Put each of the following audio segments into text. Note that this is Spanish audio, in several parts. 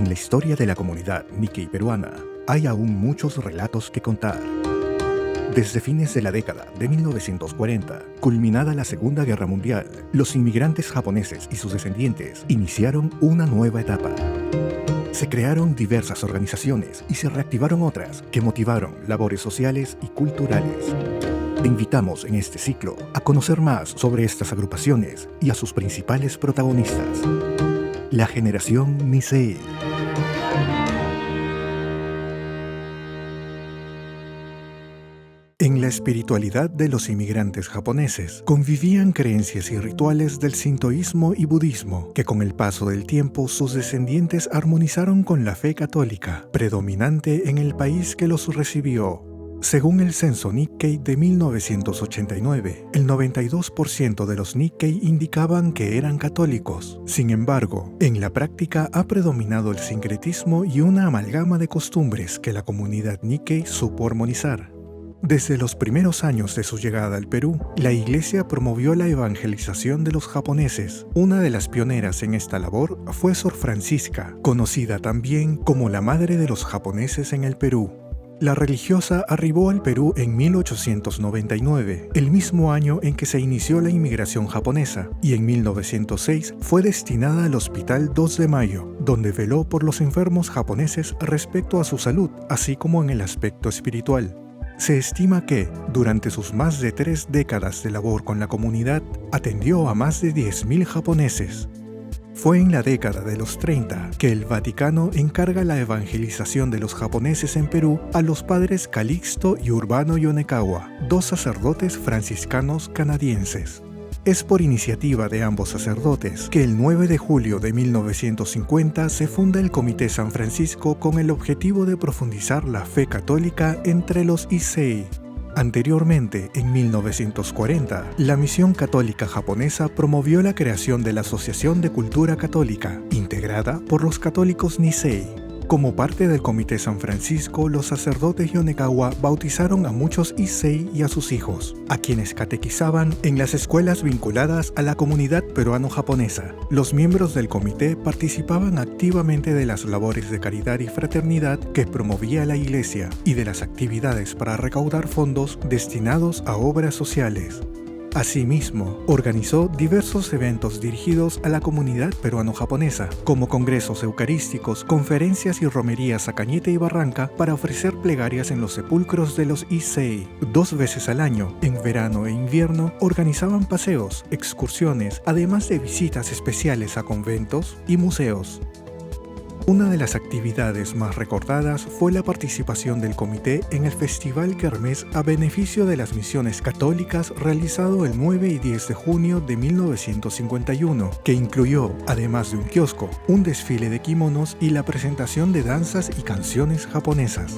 En la historia de la comunidad Nikkei peruana, hay aún muchos relatos que contar. Desde fines de la década de 1940, culminada la Segunda Guerra Mundial, los inmigrantes japoneses y sus descendientes iniciaron una nueva etapa. Se crearon diversas organizaciones y se reactivaron otras que motivaron labores sociales y culturales. Te invitamos en este ciclo a conocer más sobre estas agrupaciones y a sus principales protagonistas. La generación Nisei. En la espiritualidad de los inmigrantes japoneses convivían creencias y rituales del sintoísmo y budismo que con el paso del tiempo sus descendientes armonizaron con la fe católica, predominante en el país que los recibió. Según el censo Nikkei de 1989, el 92% de los Nikkei indicaban que eran católicos. Sin embargo, en la práctica ha predominado el sincretismo y una amalgama de costumbres que la comunidad Nikkei supo armonizar. Desde los primeros años de su llegada al Perú, la Iglesia promovió la evangelización de los japoneses. Una de las pioneras en esta labor fue Sor Francisca, conocida también como la madre de los japoneses en el Perú. La religiosa arribó al Perú en 1899, el mismo año en que se inició la inmigración japonesa, y en 1906 fue destinada al Hospital 2 de Mayo, donde veló por los enfermos japoneses respecto a su salud, así como en el aspecto espiritual. Se estima que, durante sus más de 3 décadas de labor con la comunidad, atendió a más de 10.000 japoneses. Fue en la década de los 30 que el Vaticano encarga la evangelización de los japoneses en Perú a los padres Calixto y Urbano Yonekawa, 2 sacerdotes franciscanos canadienses. Es por iniciativa de ambos sacerdotes que el 9 de julio de 1950 se funda el Comité San Francisco con el objetivo de profundizar la fe católica entre los Issei. Anteriormente, en 1940, la Misión Católica Japonesa promovió la creación de la Asociación de Cultura Católica, integrada por los católicos Nisei. Como parte del Comité San Francisco, los sacerdotes Yonekawa bautizaron a muchos Issei y a sus hijos, a quienes catequizaban en las escuelas vinculadas a la comunidad peruano-japonesa. Los miembros del comité participaban activamente de las labores de caridad y fraternidad que promovía la Iglesia y de las actividades para recaudar fondos destinados a obras sociales. Asimismo, organizó diversos eventos dirigidos a la comunidad peruano-japonesa, como congresos eucarísticos, conferencias y romerías a Cañete y Barranca para ofrecer plegarias en los sepulcros de los Issei. 2 veces al año, en verano e invierno, organizaban paseos, excursiones, además de visitas especiales a conventos y museos. Una de las actividades más recordadas fue la participación del comité en el Festival Kermés a beneficio de las misiones católicas realizado el 9 y 10 de junio de 1951, que incluyó, además de un kiosco, un desfile de kimonos y la presentación de danzas y canciones japonesas.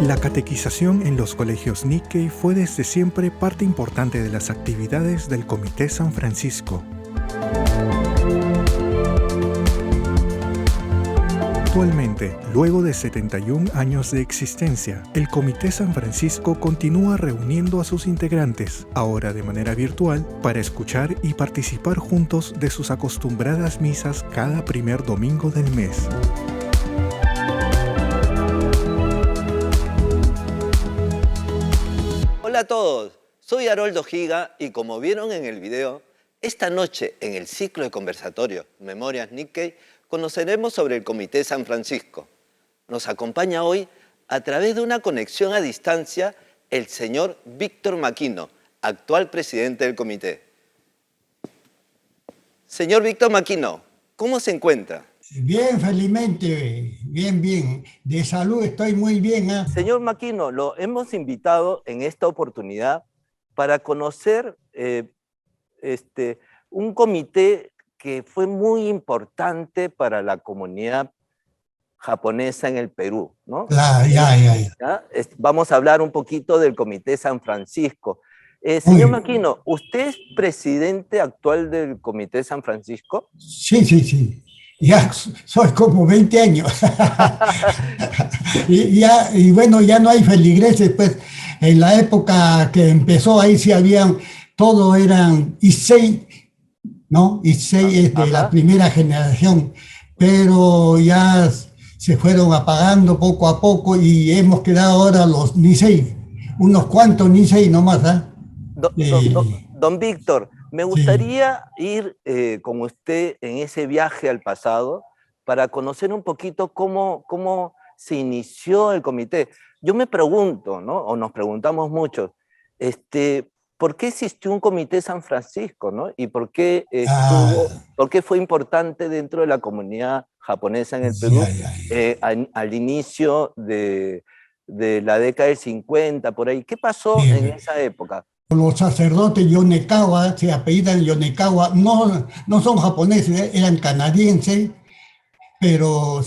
La catequización en los colegios Nikkei fue desde siempre parte importante de las actividades del Comité San Francisco. Actualmente, luego de 71 años de existencia, el Comité San Francisco continúa reuniendo a sus integrantes, ahora de manera virtual, para escuchar y participar juntos de sus acostumbradas misas cada primer domingo del mes. Hola a todos, soy Haroldo Giga y como vieron en el video, esta noche en el ciclo de conversatorio Memorias Nikkei conoceremos sobre el Comité San Francisco. Nos acompaña hoy a través de una conexión a distancia el señor Víctor Makino, actual presidente del comité. Señor Víctor Makino, ¿cómo se encuentra? Bien, felizmente, bien. De salud estoy muy bien. Señor Makino, lo hemos invitado en esta oportunidad para conocer un comité que fue muy importante para la comunidad japonesa en el Perú, ¿no? Claro, ya. Vamos a hablar un poquito del Comité San Francisco. Señor Makino, ¿usted es presidente actual del Comité San Francisco? Sí. Ya soy como 20 años. y bueno, ya no hay feligreses, pues en la época que empezó ahí sí habían, todo eran Issei, ¿no? Issei es de la Ajá. primera generación, pero ya se fueron apagando poco a poco y hemos quedado ahora los Nisei, unos cuantos Nisei nomás, ¿ah? Don Víctor, me Sí. gustaría ir con usted en ese viaje al pasado para conocer un poquito cómo se inició el comité. Yo me pregunto, ¿no? O nos preguntamos mucho, ¿por qué existió un comité San Francisco, ¿no? Y Ah, por qué fue importante dentro de la comunidad japonesa en el ya, Perú ya, ya. al inicio de la década del 50, por ahí? ¿Qué pasó Sí, en esa época? los sacerdotes Yonekawa, se apellidan Yonekawa, no, no son japoneses, eran canadienses, pero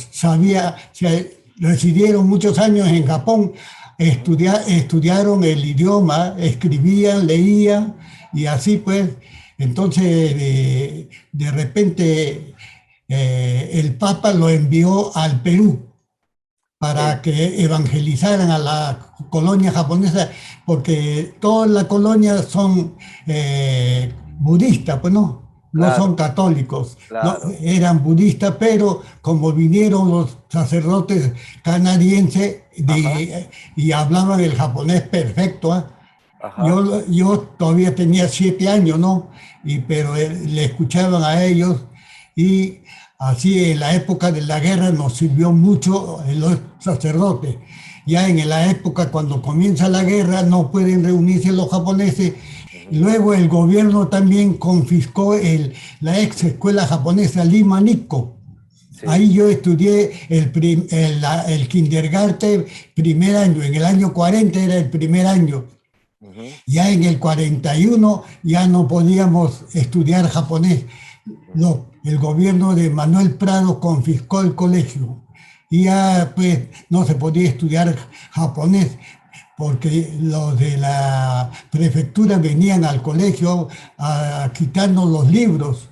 residieron muchos años en Japón, estudiaron el idioma, escribían, leían, y así pues, entonces de repente el Papa lo envió al Perú El, para que evangelizaran a la colonia japonesa, porque toda la colonia son budistas, pues no son claro, católicos, no, claro. eran budistas, pero como vinieron los sacerdotes canadienses Ajá, y hablaban el japonés perfecto, ¿ah? ajá. Yo todavía tenía 7 años, ¿no? Pero le escuchaban a ellos y así en la época de la guerra nos sirvió mucho los sacerdotes. Ya en la época cuando comienza la guerra no pueden reunirse los japoneses. Ujú, Luego el gobierno también confiscó la ex escuela japonesa Lima Nikko. sí. Ahí yo estudié el kindergarten primer año, en el año 40 era el primer año. Ujú, Ya en el 41 ya no podíamos estudiar japonés. ujú. El gobierno de Manuel Prado confiscó el colegio y ya pues no se podía estudiar japonés porque los de la prefectura venían al colegio a quitarnos los libros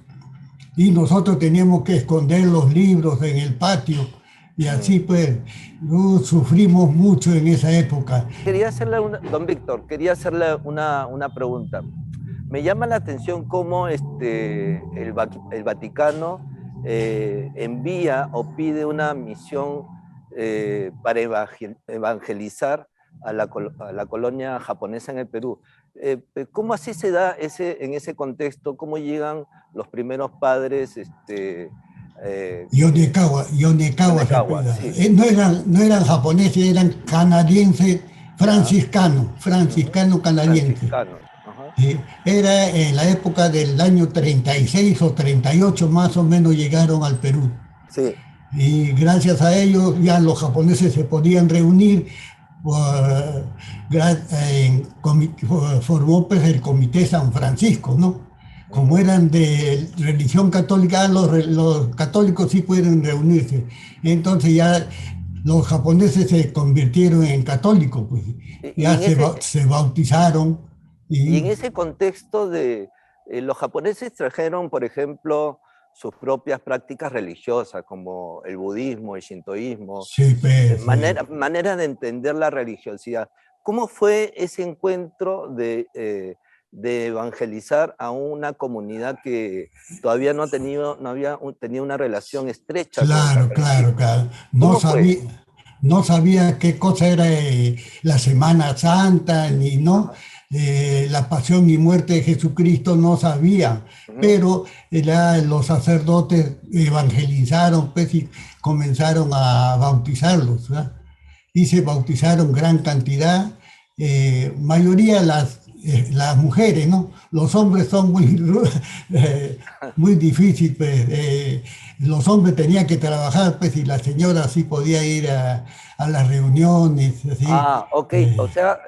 y nosotros teníamos que esconder los libros en el patio y así Mm. pues sufrimos mucho en esa época. Don Víctor, quería hacerle una pregunta. Me llama la atención cómo el Vaticano envía o pide una misión para evangelizar a la colonia japonesa en el Perú. ¿Cómo así se da en ese contexto? ¿Cómo llegan los primeros padres Yonekawa se Yonekawa? apellida. Sí. No eran japoneses, eran canadienses Ya. Ujú. franciscano canadienses. Franciscanos. Ajá. Era en la época del año 36 o 38 más o menos llegaron al Perú. Sí. Y gracias a ellos ya los japoneses se podían reunir. uh, Formó pues el Comité San Francisco, ¿no? Como Ujú. eran de religión católica, los católicos sí pueden reunirse. Entonces ya los japoneses se convirtieron en católicos, pues Y ya en ese, se bautizaron y y en ese contexto los japoneses trajeron, por ejemplo, sus propias prácticas religiosas, como el budismo, el shintoísmo, sí, pues, sí. manera de entender la religiosidad. ¿Cómo fue ese encuentro de evangelizar a una comunidad que todavía no había tenido una relación estrecha con el Claro, claro, catolicismo? claro. ¿Cómo fue? No sabía qué cosa era la Semana Santa, ni no, Ajá. la pasión y muerte de Jesucristo, no sabía, Ujú. pero los sacerdotes evangelizaron, pues, y comenzaron a bautizarlos, ¿verdad? Y se bautizaron gran cantidad, mayoría las mujeres, ¿no? Los hombres son eh, muy difíciles, pues, los hombres tenían que trabajar, pues, y la señora sí podía ir a las reuniones, así. Ah, ok. O sea,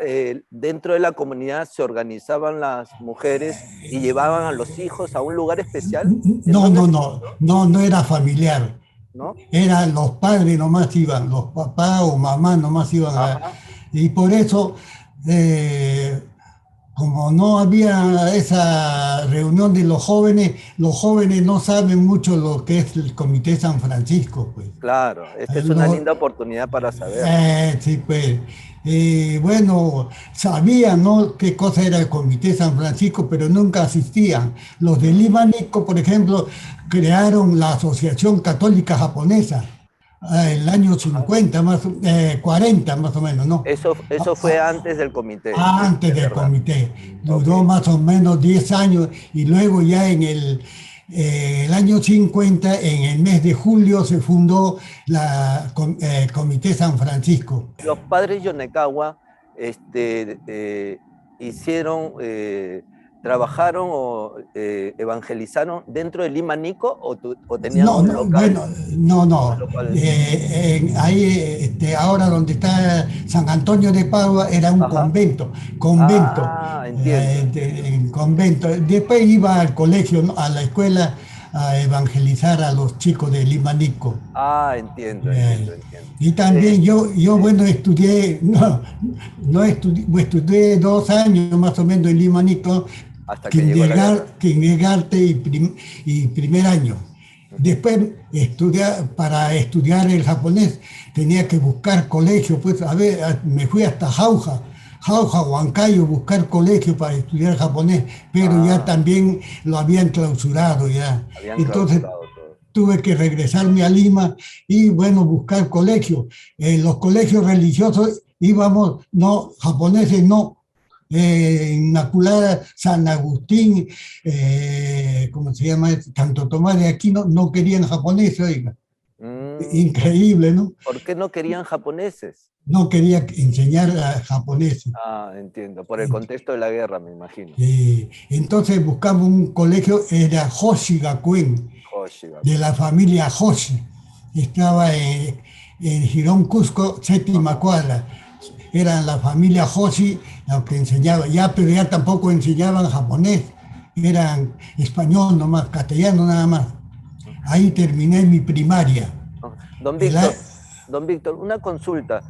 dentro de la comunidad se organizaban las mujeres y llevaban a los hijos a un lugar especial. ¿En No, dónde no, se no, encontró? no era familiar. ¿No? Eran los padres nomás iban, los papás o mamás nomás iban Ajá. y por eso, eh, como no había esa reunión de los jóvenes no saben mucho lo que es el Comité San Francisco, pues. Claro, esta es una Lo- linda oportunidad para saberlo. sí, pues. bueno, sabían, ¿no?, qué cosa era el Comité San Francisco, pero nunca asistían. Los de Lima Nico, por ejemplo, crearon la Asociación Católica Japonesa en el año Ajá. 50, 40 más o menos, ¿no? Eso fue antes del comité, Antes es del verdad. comité. Ok. Duró más o menos 10 años y luego ya en el año 50, en el mes de julio, se fundó el Comité San Francisco. Los padres Yonekawa hicieron, trabajaron o evangelizaron dentro de Lima Nico o tenían No, un no, bueno, local, no, un no. local. Ahí, ahora donde está San Antonio de Padua era un Ajá. convento, Ah, entiendo, entiendo. convento. Después iba al colegio, ¿no?, a la escuela, a evangelizar a los chicos de Limanico. Ah, entiendo, entiendo, Eh, entiendo. y también Eh, yo, sí, bueno, estudié, no estudié, pues, estudié 2 años más o menos en Limanico, hasta que llegó la guerra. kindergarten y primer año. Ujú. Después, para estudiar el japonés, tenía que buscar colegio, pues, a ver, me fui hasta Jauja, Huancayo, buscar colegio para estudiar japonés, pero ya Ah, también lo habían clausurado ya. habían Entonces, clausurado todo. tuve que regresarme a Lima y, bueno, buscar colegio. Los colegios religiosos íbamos, no, japoneses no. Inmaculada, San Agustín, ¿cómo se llama? Santo Tomás de Aquino, no querían japoneses, oiga. Mm, Increíble, ¿no? ¿por qué no querían japoneses? No quería enseñar a japoneses. Ah, entiendo, por el contexto de la guerra, me imagino. Entonces buscamos un colegio, era Hoshi Gakuen, de Hoshigakuen. la familia Hoshi. Estaba en Girón Cusco, séptima Ajá. cuadra. Eran la familia Hoshi los que enseñaban, ya, pero ya tampoco enseñaban japonés, eran español nomás, castellano nada más. Ahí terminé mi primaria. Ah, Don El a- Víctor, don Víctor, una consulta.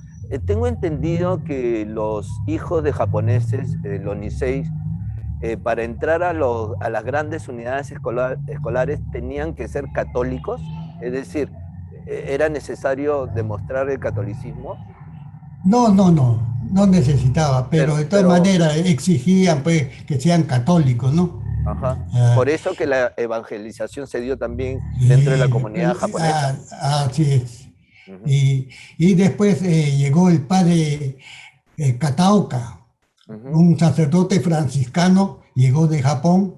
Tengo entendido que los hijos de japoneses, los Niseis, para entrar a las grandes unidades escolares tenían que ser católicos, es decir, era necesario demostrar el catolicismo, no, no, no, no necesitaba, pero de todas pero maneras exigían, pues, que sean católicos, ¿no? ajá. Ah, Por eso que la evangelización se dio también dentro de la y, comunidad japonesa. así es. Ujú, Y después llegó el padre Kataoka, ujú, un sacerdote franciscano, llegó de Japón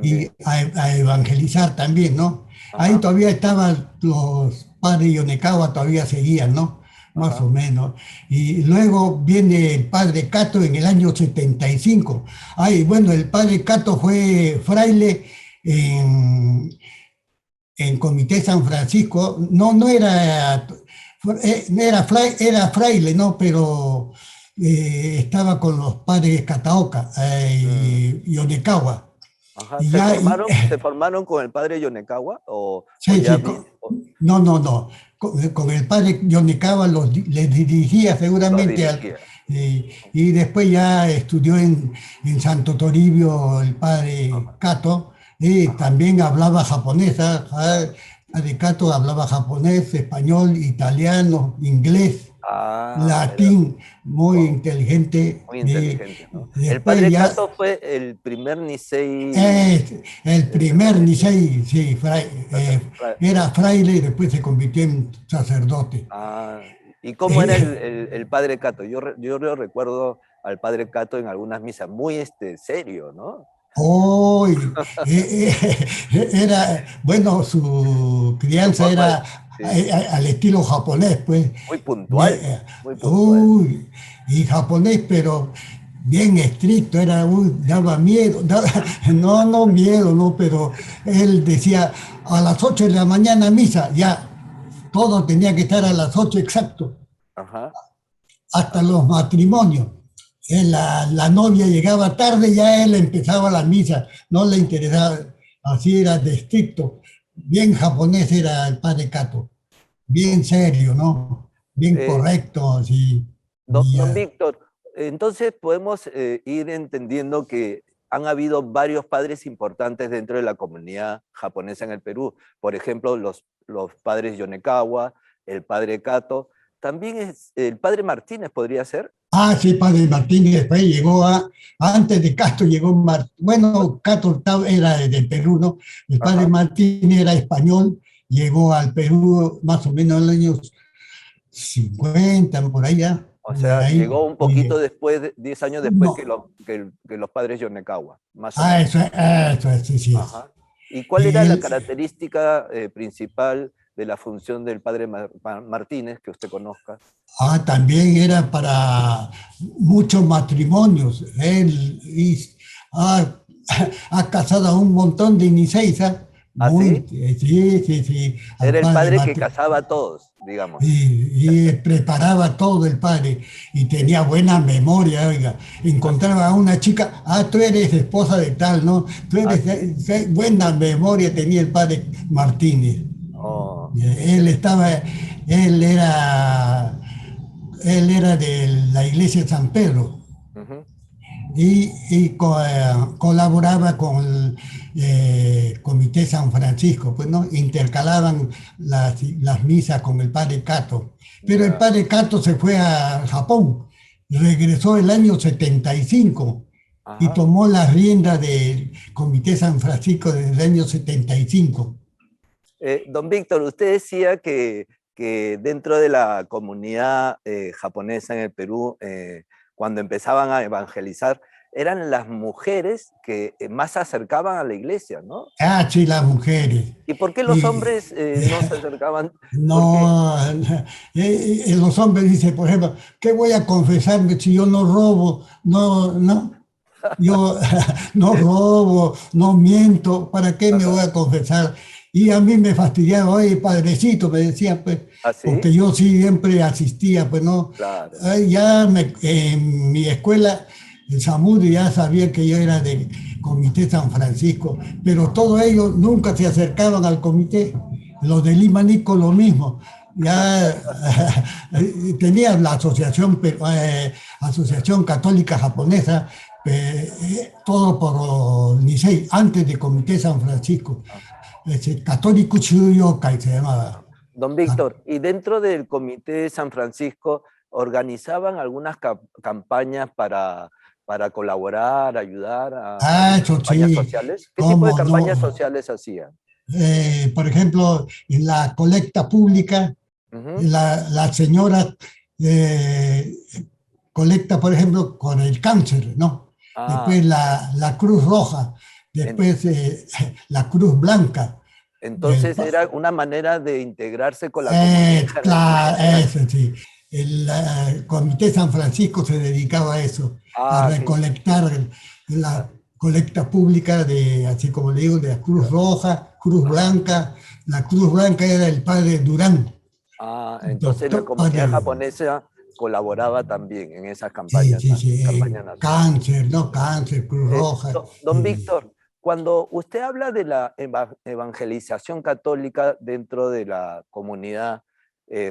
y también. a evangelizar también, ¿no? Ahí Ajá, todavía estaban los padres Yonekawa, todavía seguían, ¿no? Más o ajá. menos. Y luego viene el padre Cato en el año 75. Ay, bueno, el padre Cato fue fraile en, en Comité San Francisco. No, no era, era fraile, ¿no? Pero estaba con los padres Kataoka Mm, y Yonekawa. ajá. Y ya, Se formaron con el padre Yonekawa o sí, ya sí, vi, no, no, no. Con el padre Yonekawa les dirigía los seguramente dirigía? y después ya estudió en Santo Toribio el padre Ajá, Kato, y ajá. también hablaba japonesa. El padre Kato hablaba japonés, español, italiano, inglés, Ah, era latín, muy wow, inteligente. muy inteligentes, ¿no? El Después padre ya Cato fue el primer Nisei el primer permanente. Nisei, sí, era fraile y después se convirtió en sacerdote. Ah, ¿y cómo era Eh, el padre Cato? Yo recuerdo al padre Cato en algunas misas, muy serio, ¿no? Hoy era, bueno, su Su crianza forma de, era sí, al estilo japonés, pues. muy Bien, puntual, ¿no? Muy puntual. uy, y japonés, pero bien estricto, era, daba miedo, no, no miedo, no, pero él decía a las 8 de la mañana misa, ya, todo tenía que estar a las 8 exacto, Ajá. hasta los matrimonios. La novia llegaba tarde, ya él empezaba la misa, no le interesaba, así era de estricto. Bien japonés era el padre Cato, bien serio, ¿no? Bien Eh, correcto, así. Y, don Víctor, entonces podemos ir entendiendo que han habido varios padres importantes dentro de la comunidad japonesa en el Perú. Por ejemplo, los padres Yonekawa, el padre Kato. También es el padre Martínez, podría ser. Ah, sí, padre Martínez después llegó antes de Castro llegó, bueno, Castro era de Perú, ¿no? El padre Ajá. Martínez era español, llegó al Perú más o menos en los años 50, por allá, O de sea, ahí, llegó un poquito y, después, 10 años después que, no, que los padres Yonekawa, más o ah, menos. eso, sí, sí. Ajá. ¿Y cuál Y era la él, característica principal de la función del padre Martínez que usted conozca? también era para muchos matrimonios. Ah, ha casado a un montón de Niceis, ¿Ah, sí? sí, sí, sí, al Era el padre padre que Martín. casaba a todos, digamos. Y preparaba todo el padre y Sí. tenía buena memoria, oiga. ¿Ah, sí? Encontraba a una chica, tú eres esposa de tal, ¿no? Tú ¿Ah, eres, sí? buena memoria tenía el padre Martínez. Oh, Él interesante. estaba, él era, él era de la iglesia de San Pedro Ujú. y colaboraba con el Comité San Francisco, pues no intercalaban las misas con el padre Cato. Pero el Ya. padre Cato se fue a Japón, regresó el año 75 y Ajá. tomó las riendas del Comité San Francisco desde el año 75. Don Víctor, usted decía que dentro de la comunidad japonesa en el Perú, cuando empezaban a evangelizar, eran las mujeres que más se acercaban a la iglesia, ¿no? Sí, las mujeres. ¿Y por qué los Y, hombres no se acercaban? ¿Por qué? No, los hombres dicen, por ejemplo, ¿qué voy a confesarme si yo no robo? No, no, yo no robo, no miento, ¿para qué me voy Ajá. a confesar? Y a mí me fastidiaba, oye, padrecito, me decía, pues, ¿Ah, porque sí? yo sí siempre asistía, pues no, Claro. en mi escuela, en Samudi, ya sabía que yo era del Comité San Francisco, pero todos ellos nunca se acercaban al comité. Los de Lima Nico lo mismo. Ya tenían la Asociación Católica Japonesa, todo por Nisei, antes de Comité San Francisco. Católico Chuyokai se llamaba. Don Ah, Víctor, y dentro del Comité de San Francisco, ¿organizaban algunas campañas para colaborar, ayudar a algunas eso campañas sí, sociales? ¿Qué tipo de cómo campañas no. sociales hacían? Por ejemplo, en la colecta pública, Ujú. la señora eh, colecta, por ejemplo, con el cáncer, ¿no? Ah, Después la Cruz Roja, en- después la Cruz Blanca. El, entonces era una manera de integrarse con la comunidad en general. Eso sí. El Comité San Francisco se dedicaba a eso, a Ah, qué recolectar la colecta pública de, así como le digo, de la Cruz Roja, Cruz ajá. Blanca. La Cruz Blanca era el padre Durán, Ah, entonces la doctor comunidad padre. japonesa colaboraba también en esas Sí, campañas, sí, sí, campañas nacionales. cáncer, ¿no? Cáncer, Cruz Roja. Don Víctor, cuando usted habla de la evangelización católica dentro de la comunidad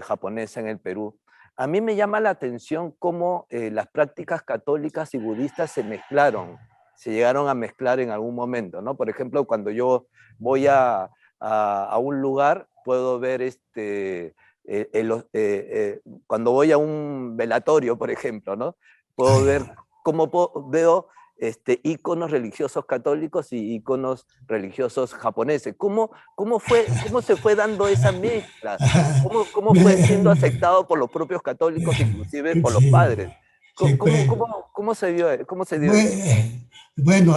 japonesa en el Perú, a mí me llama la atención cómo las prácticas católicas y budistas se mezclaron, se llegaron a mezclar en algún momento, ¿no? Por ejemplo, cuando yo voy a un lugar, puedo ver cuando voy a un velatorio, por ejemplo, ¿no? Puedo ver cómo veo íconos religiosos católicos y íconos religiosos japoneses. ¿Cómo se fue dando esa mezcla? ¿Cómo fue siendo aceptado por los propios católicos, inclusive por los Sí, padres? sí, pues. ¿Cómo se dio eso? Bueno,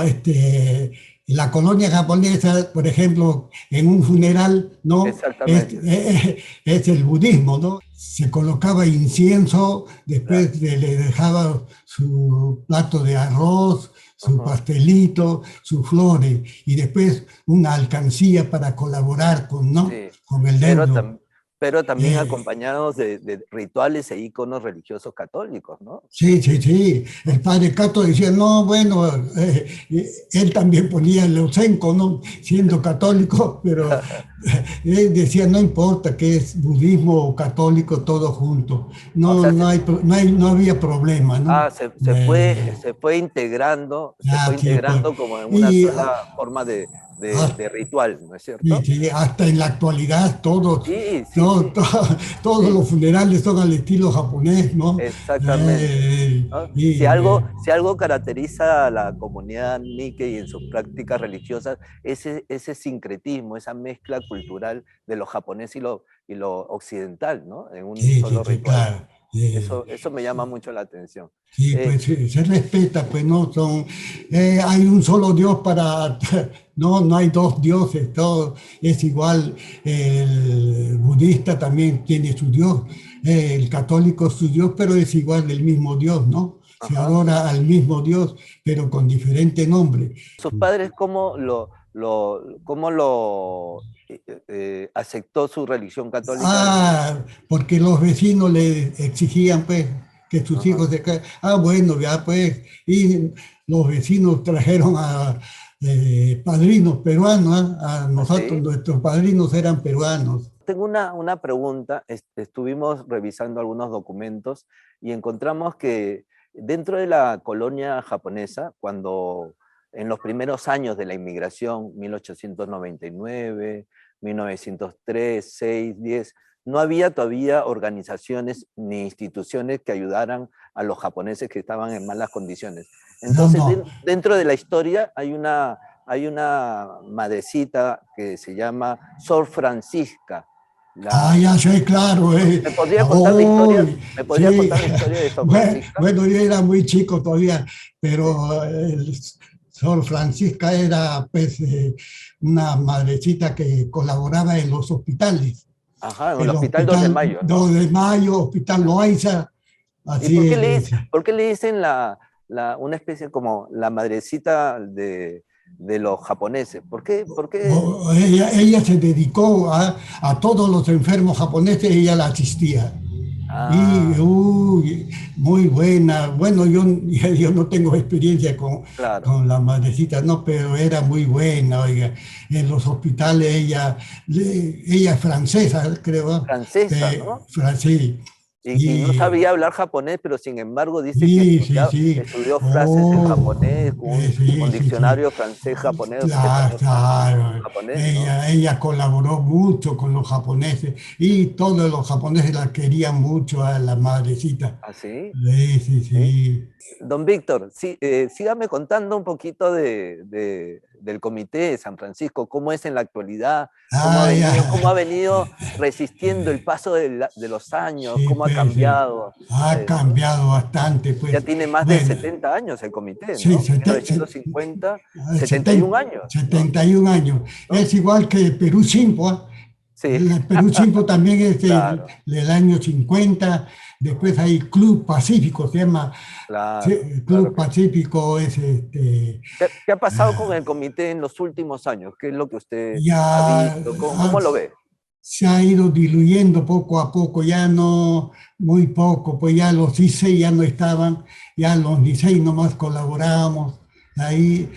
la colonia japonesa, por ejemplo, en un funeral, ¿no? Exactamente. Es el budismo, ¿no? Se colocaba incienso, Claro. después le dejaba su plato de arroz, su Ajá. pastelito, sus flores, y después una alcancía para colaborar con, ¿no? Sí, Con el pero, deudo. pero también Eh, acompañados de rituales e íconos religiosos católicos, ¿no? Sí, sí, sí. El padre Cato decía, no, bueno, él también ponía el Leusenco, ¿no? Siendo católico, pero él decía, no importa que es budismo o católico, todo junto. O No, sea, no había problema, ¿no? se fue integrando Sí, pues. como en una Y sola forma de de ritual, ¿no es Y cierto? sí, hasta en la actualidad Sí, sí, todo- sí, todo- todos sí, los funerales son al estilo japonés, ¿no? exactamente. ¿No? Y, Si algo caracteriza a la comunidad Nikkei en sus prácticas religiosas, ese sincretismo, esa mezcla cultural de lo japonés y lo occidental, ¿no? En un sí, solo sí, ritual. claro. Eh, Eso me llama mucho la atención. Sí, Eh, pues se respeta, pues no son, hay un solo Dios para, no, no hay dos dioses, todo es igual. El budista también tiene su Dios, el católico su Dios, pero es igual el mismo Dios, ¿no? Se ajá. adora al mismo Dios, pero con diferente nombre. ¿Sus padres cómo lo aceptó su religión católica? Porque los vecinos le exigían, pues, que sus Ajá. hijos se caen. Bueno, ya, pues, y los vecinos trajeron a padrinos peruanos, ¿ah? A nosotros, ¿Así? nuestros padrinos eran peruanos. Tengo una pregunta. Estuvimos revisando algunos documentos y encontramos que dentro de la colonia japonesa, cuando en los primeros años de la inmigración, 1899, 1903, 6, 10, no había todavía organizaciones ni instituciones que ayudaran a los japoneses que estaban en malas condiciones. No, Entonces, no. dentro de la historia hay una madrecita que se llama Sor Francisca. Ya sé, claro. ¿Me podría contar la historia? Uy, ¿Me podría sí. contar la historia de Sor Francisca? Bueno, yo era muy chico todavía, Sí. pero Sor Francisca era, pues, una madrecita que colaboraba en los hospitales. Ajá, en el El Hospital 2 de Hospital Mayo, ¿no? 2 de Mayo, Hospital Loaiza, ¿Y así es. por qué le dicen una especie como la madrecita de los japoneses? ¿Por qué? ¿Por qué? Ella se dedicó a todos los enfermos japoneses, ella la asistía. Y Ah, uy, muy buena. Bueno, yo no tengo experiencia claro, con la madrecita, no, pero era muy buena, oiga. En los hospitales ella es francesa, creo. francesa, ¿no? Sí, Y no y sabía hablar japonés, pero sin embargo dice que sí, sí, sí. estudió frases en Oh, japonés, con sí, sí, sí. diccionario francés-japonés, Claro, claro. español-japonés, ¿no? Ella colaboró mucho con los japoneses y todos los japoneses la querían mucho a la madrecita. Así. Sí, sí, ¿Sí? sí. Don Víctor, sí, sígame contando un poquito del Comité de San Francisco, cómo es en la actualidad, Ya. cómo ha venido resistiendo el paso de los años, Sí, cómo ha pues sí. cambiado. Ha ¿No? cambiado bastante, Ya pues. tiene más de Bueno, 70 años el comité, sí, ¿no? 1950, 71 años, ¿no? 71 años. ¿No? Es igual que Perú Chimpo, ¿ah? Sí, El Perú Chimpo también es claro, del año 50. Después hay Club Pacífico, se llama. Sí, claro, claro Club que sí. Pacífico es ¿Qué ha pasado con el comité en los últimos años? ¿Qué es lo que usted ya ha visto? ¿Cómo lo ve? se ha ido diluyendo poco a poco, ya no, muy poco, pues ya los ICEI ya no estaban, ya los ICEI nomás colaborábamos, ahí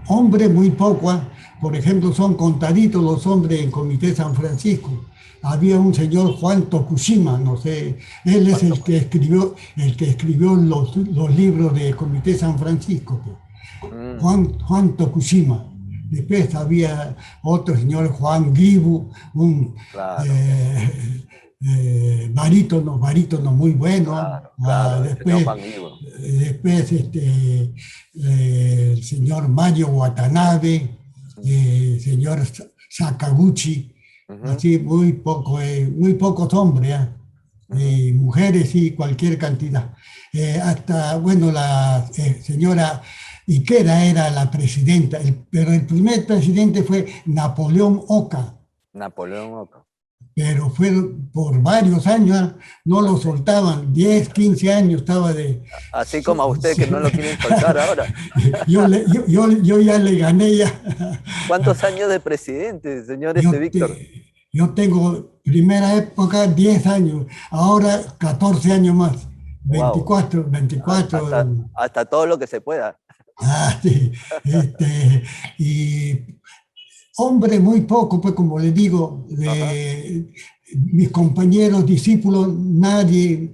hombres muy poco, por ejemplo son contaditos los hombres en Comité San Francisco. Había un señor Juan Tokushima, no sé, él es ¿Cuánto? el que escribió los libros de Comité San Francisco, pues. Mm, Juan Tokushima. Después había otro señor, Juan Gibu, un claro, eh, barítono muy bueno. claro, claro, el señor Después, Juan Ibro. el señor Mario Watanabe, señor Sakaguchi, Ujú, así muy pocos hombres, ujú. mujeres sí, cualquier cantidad. Hasta, bueno, la señora Ikeda era la presidenta, pero el primer presidente fue Napoleón Oka, Napoleón Oca. pero fue por varios años, no lo Así, soltaban, 10, 15 años estaba de... así como a usted que no lo quieren soltar ahora. Yo ya le gané ya. ¿Cuántos años de presidente, señor Yo, Víctor? yo tengo primera época 10 años, ahora 14 años más, Wow, 24. hasta todo lo que se pueda. Sí, y hombre muy poco, pues como le digo, Ajá. de mis compañeros, discípulos, nadie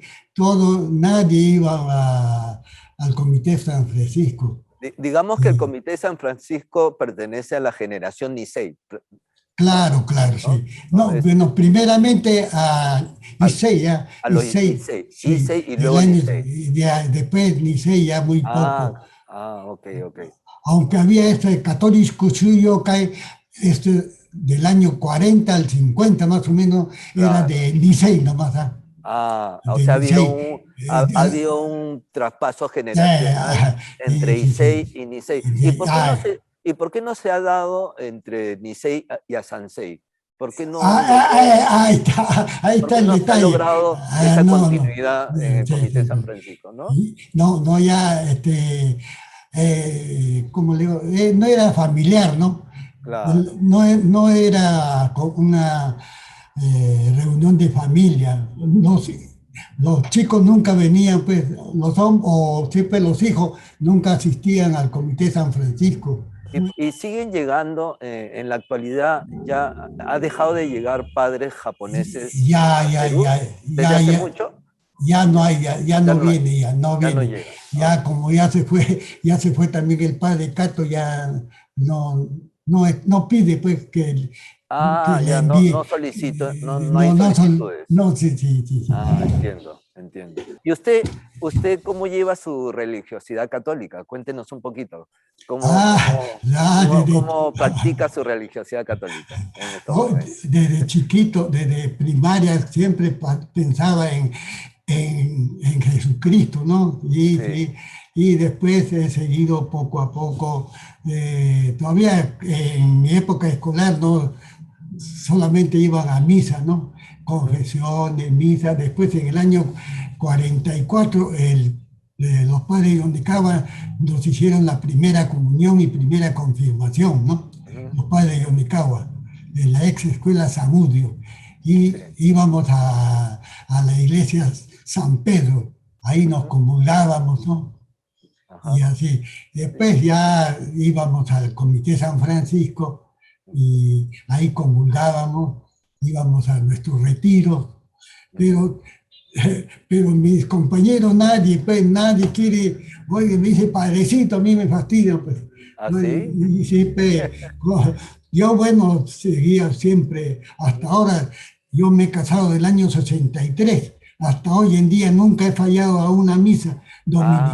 iba al Comité San Francisco. Digamos que el Comité de San Francisco pertenece a la generación Nisei, Claro, claro, ¿no? sí. ¿No? No, bueno, primeramente a Issei, ya, A los Issei, Nisei, sí, Issei y el luego año, Nisei. después Issei ya muy Ah, poco, ok, ok. aunque había este Katolisku Shuyokai, este del año 40 al 50 más o menos, era Claro. de Issei nomás, ¿ah? O De sea, Issei. ha habido un traspaso generacional entre Sí, sí, sí. Issei y Nisei. Ah, ¿Y por qué no se ha dado entre Nisei y a Sansei? ¿Por qué ahí por está qué el no se ha detalle. logrado Ah, esa no, no. continuidad en el Sí, Comité de sí, San sí. Francisco, ¿no? No, no, ya, como le digo, no era familiar, ¿no? Claro. No, no era una reunión de familia. Los chicos nunca venían, pues, o siempre los hijos nunca asistían al Comité San Francisco. Y siguen llegando, en la actualidad, ya ha dejado de llegar padres japoneses Ya, al ya, Perú ya, desde ya, hace ya, mucho. ya no hay, ya Ya no no hay, viene, ya no ya no viene. llega. Ya como ya se fue también el padre Cato, ya no, no pide pues que le Ya no envíe. solicito, no hay No, no son, solicitudes. no, sí, sí, sí, sí. Entiendo, entiendo. ¿Y usted cómo lleva su religiosidad católica? Cuéntenos un poquito. Ah, ya, ¿Cómo practica su religiosidad católica en estos oh, momentos? desde chiquito, desde primaria, siempre pensaba en Jesucristo, ¿no? Sí, Y después he seguido poco a poco. Todavía en mi época escolar no solamente iban a misa, ¿no? Confesiones, misa. Después en el año 44 los padres de Yondicaba nos hicieron la primera comunión y primera confirmación, ¿no? ujú, Los padres de Yondicaba, de la ex escuela Zamudio. Y sí, íbamos a la iglesia San Pedro, ahí nos ujú, comulgábamos, ¿no? Y ajá, así. sí, Después ya íbamos al Comité San Francisco y ahí comulgábamos, íbamos a nuestros retiros, ujú. pero, pero mis compañeros, nadie, pues nadie quiere, oye, me dice padrecito, a mí me fastidia, pues. ¿Ah, ¿No? sí? Y sí, pues, yo, bueno, seguía siempre, hasta Ujú. ahora, yo me he casado del año 63, hasta hoy en día nunca he fallado a una misa Ah,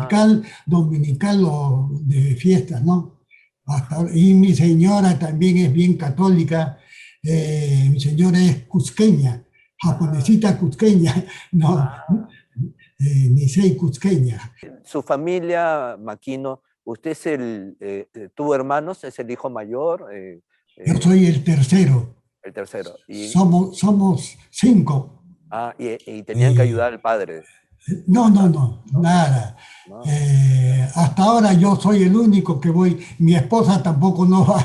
dominical o de fiestas, ¿no? Y mi señora también es bien católica, mi señora es cusqueña, ah, japonesita cusqueña, no, ah. Nisei cusqueña. Su familia, Maquino, usted tuvo hermanos, es el hijo mayor, Yo eh, soy el tercero, el tercero. somos cinco. Y tenían que Y ayudar al padre no, no, bastante, no, ¿no? nada. No. Hasta ahora yo soy el único que voy, mi esposa tampoco no va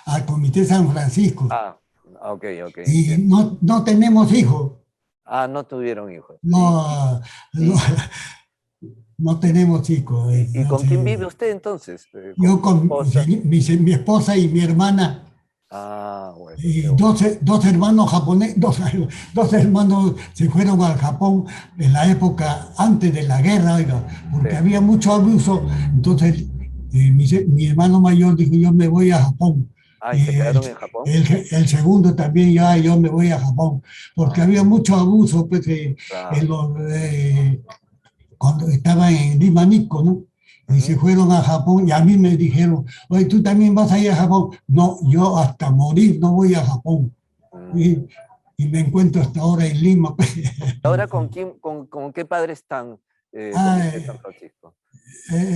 al Comité San Francisco. Ah, ok, Y entiendo. no, no tenemos hijos, No tuvieron hijos. no, no, Y, no tenemos hijos. y con quién Entonces, vive usted entonces? ¿Con yo su con esposa? mi esposa y mi hermana Bueno, qué y bueno. dos hermanos japoneses, dos hermanos se fueron al Japón en la época antes de la guerra, oiga, Sí. porque había mucho abuso. Entonces, mi hermano mayor dijo, yo me voy a Japón. ¿Y Y se quedaron en Japón? el segundo también, ya yo me voy a Japón, porque Ah, había mucho abuso pues, en claro. los, cuando estaban en Lima, Nico, ¿no? Y se Ujú. fueron a Japón y a mí me dijeron, oye, ¿tú también vas a ir a Japón? No, yo hasta morir no voy a Japón. Mm. Y, y me encuentro hasta ahora en Lima. Ahora, con qué padre están, Comité de San Ah, Francisco?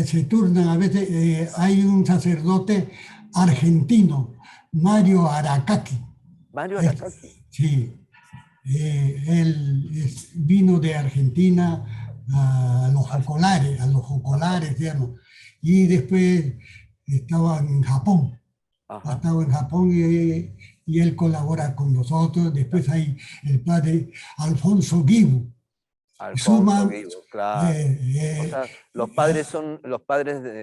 se turnan a veces, hay un sacerdote argentino, Mario Aracaki. Mario Es- Arasaki. sí, él vino de Argentina a los Ajá, jocolares, digamos, y después estaba en Japón, ha ajá. estado en Japón y él colabora con nosotros. Después hay el padre Alfonso Guibu, Alfonso suma, Guido, claro. eh, O eh, sea, los padres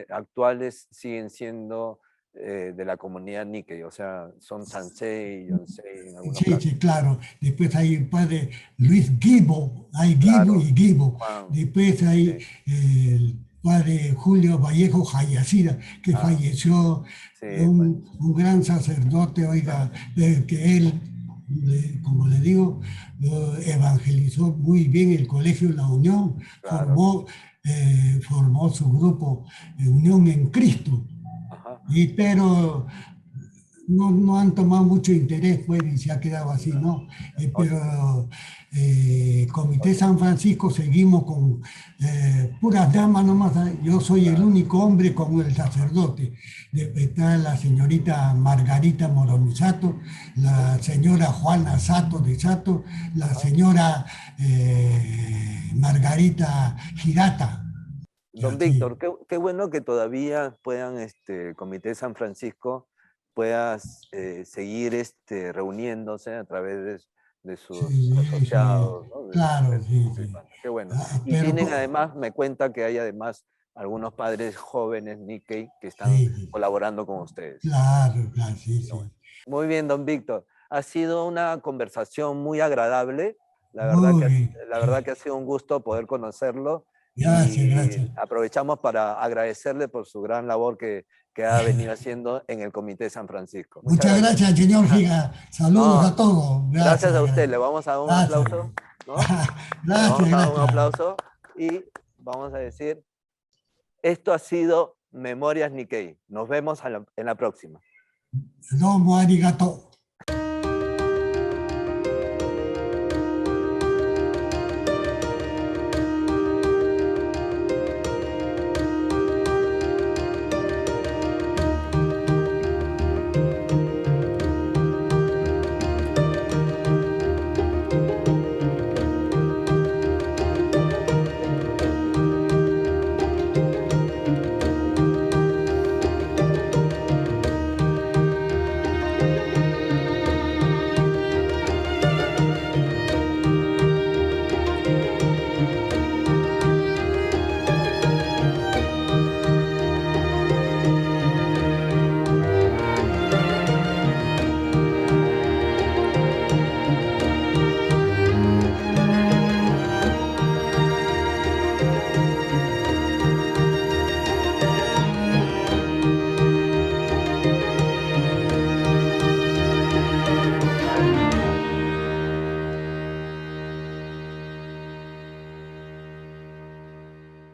actuales siguen siendo, de la comunidad Nikkei, o sea, son Sansei, Yonsei en algunos sí, casos. sí, claro. Después hay el padre Luis Guibo, hay Guibo Claro, y Guibo. Juan, Después hay sí. padre Julio Vallejo Jayacira, que falleció, Sí, un gran sacerdote, oiga, que él, como le digo, evangelizó muy bien el Colegio La Unión, claro. formó su grupo Unión en Cristo, Ajá. pero no han tomado mucho interés, pues, y se ha quedado así, ¿no? Pero Comité San Francisco seguimos con puras damas nomás. Yo soy el único hombre como el sacerdote. Está la señorita Margarita Moromisato, la señora Juana Sato de Sato, la señora Margarita Girata. Don Sí, Víctor, qué bueno que todavía puedan, el Comité San Francisco pueda seguir reuniéndose a través de sus sí, sí, asociados, ¿no? De claro, sus sí, sí. participantes. Qué bueno. Ah, Y pero tienen además, me cuenta que hay además algunos padres jóvenes, Nikkei, que están sí, sí, colaborando con ustedes. claro, claro, sí, Qué bueno. sí. Muy bien, don Víctor. Ha sido una conversación muy agradable. Muy bien. La verdad que ha sido un gusto poder conocerlo Gracias, y gracias. aprovechamos para agradecerle por su gran labor que ha venido haciendo en el Comité San Francisco. Muchas Muchas gracias. gracias, señor Giga. Saludos a No, todos. gracias Gracias, a usted. Le gracias. vamos a dar un Gracias. aplauso, ¿no? Le Gracias, vamos a dar un gracias. aplauso y vamos a decir, esto ha sido Memorias Nikkei. Nos vemos en la próxima. Domo arigato.